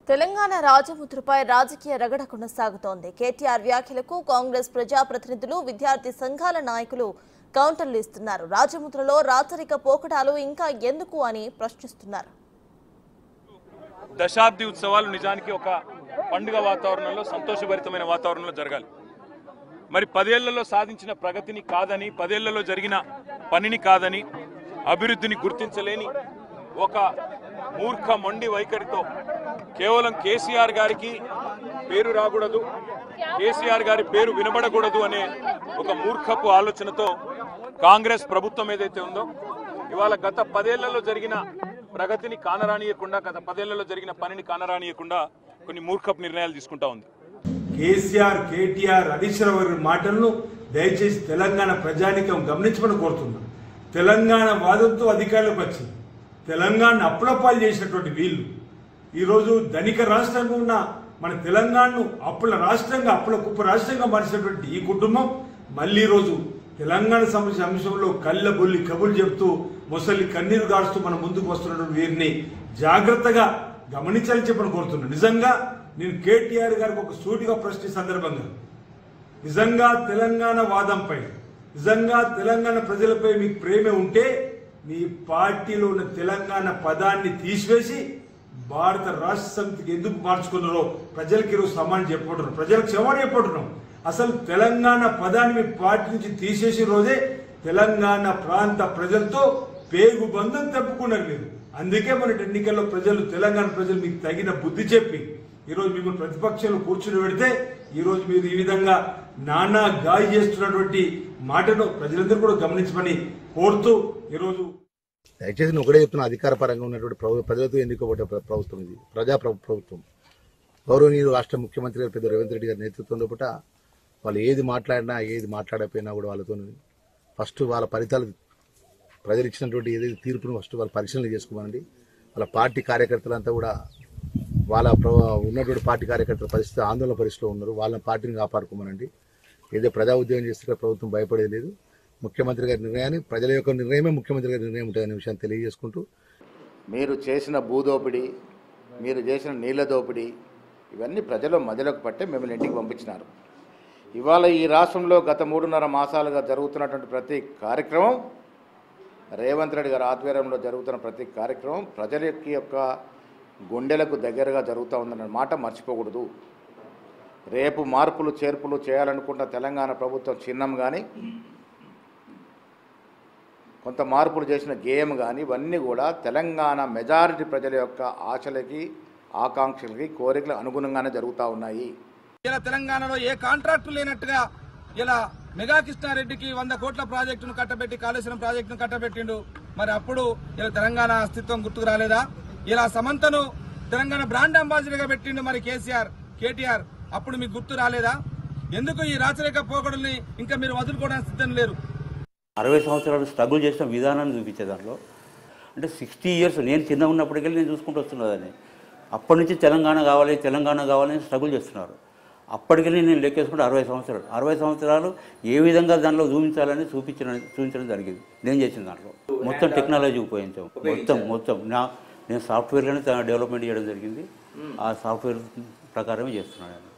తెలంగాణ రాజముద్రపై రాజకీయ రగడ కొనసాగుతోంది. కేటీఆర్ వ్యాఖ్యలకు కాంగ్రెస్ ప్రజాప్రతినిధులు, విద్యార్థి సంఘాల నాయకులు కౌంటర్లు ఇస్తున్నారు. రాజముద్రలో రాచరిక పోకడాలు ఇంకా ఎందుకు అని ప్రశ్నిస్తున్నారు. దశాబ్ది ఉత్సవాలు నిజానికి ఒక పండుగ వాతావరణంలో, సంతోషభరితమైన వాతావరణంలో జరగాలి. మరి 10 ఏళ్లలో సాధించిన ప్రగతిని కాదని, 10 ఏళ్లలో జరిగిన పనిని కాదని, అభివృద్ధిని గుర్తించలేని ఒక మూర్ఖ మొండి వైఖరితో కేవలం కేసీఆర్ గారికి పేరు రాకూడదు, కేసీఆర్ గారి పేరు వినబడకూడదు అనే ఒక మూర్ఖపు ఆలోచనతో కాంగ్రెస్ ప్రభుత్వం ఏదైతే ఉందో ఇవాళ గత 10 ఏళ్లలో జరిగిన ప్రగతిని కానరానియకుండా, గత 10 ఏళ్లలో జరిగిన పనిని కానరానియకుండా కొన్ని మూర్ఖపు నిర్ణయాలు తీసుకుంటా ఉంది. కేసీఆర్, కేటీఆర్, హరీష్ రావు గారి మాటలను దయచేసి తెలంగాణ ప్రజానికం గమనించమని కోరుతున్నాం. తెలంగాణ వాదంతో అధికారులకు వచ్చింది. తెలంగాణ అప్పులపాలు చేసినటువంటి వీళ్ళు ఈరోజు ధనిక రాష్ట్రంగా ఉన్న మన తెలంగాణను అప్పుల రాష్ట్రంగా, అప్పుల కుప్ప రాష్ట్రంగా మార్చినటువంటి ఈ కుటుంబం మళ్ళీ ఈరోజు తెలంగాణ సమస్య అంశంలో కళ్ళ బొల్లి కబుర్లు చెబుతూ, మొసలి కన్నీరు గారుస్తూ మన ముందుకు వస్తున్నటువంటి వీరిని జాగ్రత్తగా గమనించాలని చెప్పని కోరుతున్నాను. నిజంగా నేను కేటీఆర్ గారికి ఒక సూటిగా ప్రశ్న సందర్భంగా, నిజంగా తెలంగాణ వాదంపై, నిజంగా తెలంగాణ ప్రజలపై మీకు ప్రేమ ఉంటే మీ పార్టీలో ఉన్న తెలంగాణ పదాన్ని తీసివేసి భారత రాష్ట్ర సమితికి ఎందుకు మార్చుకున్నారో ప్రజలకు ఈరోజు సమానం చెప్పబడుతున్నాం, ప్రజలకు క్షమాపణ చెప్పబడుతున్నాం. అసలు తెలంగాణ పదాన్ని మీ పార్టీ నుంచి తీసేసిన రోజే తెలంగాణ ప్రాంత ప్రజలతో పేగు బంధం తప్పుకున్నారు మీరు. అందుకే మన ఎన్నికల్లో ప్రజలు, తెలంగాణ ప్రజలు మీకు తగిన బుద్ధి చెప్పి ఈరోజు మిమ్మల్ని ప్రతిపక్షంలో కూర్చుని పెడితే ఈరోజు మీరు ఈ విధంగా నానా గాయ చేస్తున్నటువంటి మాటను ప్రజలందరూ కూడా గమనించమని కోరుతూ ఈరోజు దయచేసి నేను ఒకటే చెప్తున్నా, అధికార పరంగా ఉన్నటువంటి ప్రజలతో ఎన్నుకోబడ్డ ప్రభుత్వం ఇది, ప్రజా ప్రభుత్వం. గౌరవనీయులు రాష్ట్ర ముఖ్యమంత్రి గారు పెద్ద రేవంత్ రెడ్డి గారి నేతృత్వంలో పూట వాళ్ళు ఏది మాట్లాడినా, ఏది మాట్లాడకపోయినా కూడా వాళ్ళతో ఫస్ట్ వాళ్ళ ఫలితాలు, ప్రజలు ఇచ్చినటువంటి ఏదైతే తీర్పును ఫస్ట్ వాళ్ళు పరిశీలన చేసుకోమనండి. వాళ్ళ పార్టీ కార్యకర్తలంతా కూడా వాళ్ళ ఉన్నటువంటి పార్టీ కార్యకర్తల పరిస్థితి, ఆందోళన పరిస్థితిలో ఉన్నారు. వాళ్ళ పార్టీని కాపాడుకోమనండి. ఏదో ప్రజా ఉద్యోగం చేస్తే ప్రభుత్వం భయపడేది లేదు. ముఖ్యమంత్రి గారి నిర్ణయాన్ని, ప్రజల యొక్క నిర్ణయమే ముఖ్యమంత్రి గారి నిర్ణయం ఉంటుందనే విషయాన్ని తెలియజేసుకుంటూ, మీరు చేసిన భూదోపిడీ, మీరు చేసిన నీళ్ల దోపిడీ, ఇవన్నీ ప్రజల మధ్యలోకి పట్టే మిమ్మల్ని ఇంటికి పంపించినారు. ఇవాళ ఈ రాష్ట్రంలో గత 3.5 మాసాలుగా జరుగుతున్నటువంటి ప్రతి కార్యక్రమం, రేవంత్ రెడ్డి గారి ఆధ్వర్యంలో జరుగుతున్న ప్రతి కార్యక్రమం ప్రజల యొక్క గుండెలకు దగ్గరగా జరుగుతూ ఉందన్న మాట మర్చిపోకూడదు. రేపు మార్పులు చేర్పులు చేయాలనుకున్న తెలంగాణ ప్రభుత్వం చిహ్నం కానీ, కొంత మార్పులు చేసిన గేమ్ కానీ, ఇవన్నీ కూడా తెలంగాణ మెజారిటీ ప్రజల యొక్క ఆశలకి, ఆకాంక్షలకి, కోరికలకు అనుగుణంగానే జరుగుతూ ఉన్నాయి. ఇలా తెలంగాణలో ఏ కాంట్రాక్టు లేనట్టుగా ఇలా మెగా కృష్ణారెడ్డికి 100 కోట్ల ప్రాజెక్టును కట్టబెట్టి, కాళేశ్వరం ప్రాజెక్టును కట్టబెట్టిండు. మరి అప్పుడు ఇలా తెలంగాణ అస్తిత్వం గుర్తుకు రాలేదా? ఇలా సమంతను తెలంగాణ బ్రాండ్ అంబాసిడర్గా పెట్టిండు మరి కేటీఆర్, అప్పుడు మీకు గుర్తు రాలేదా? ఎందుకు ఈ రాచరిక పోకడుల్ని ఇంకా మీరు వదులుకోవడానికి సిద్ధం లేరు? 60 సంవత్సరాలు స్ట్రగుల్ చేసిన విధానాన్ని చూపించే దాంట్లో అంటే 60 ఇయర్స్ నేను చిన్న ఉన్నప్పటికెళ్ళి నేను చూసుకుంటూ వస్తున్నదని, అప్పటి నుంచి తెలంగాణ కావాలని స్ట్రగుల్ చేస్తున్నారు. అప్పటికెళ్ళి నేను లెక్కేసుకుంటే 60 సంవత్సరాలు ఏ విధంగా దాంట్లో చూపించడం జరిగింది. నేను చేసిన దాంట్లో మొత్తం టెక్నాలజీ ఉపయోగించాం. మొత్తం నేను సాఫ్ట్వేర్లోనే డెవలప్మెంట్ చేయడం జరిగింది. ఆ సాఫ్ట్వేర్ ప్రకారమే చేస్తున్నాను.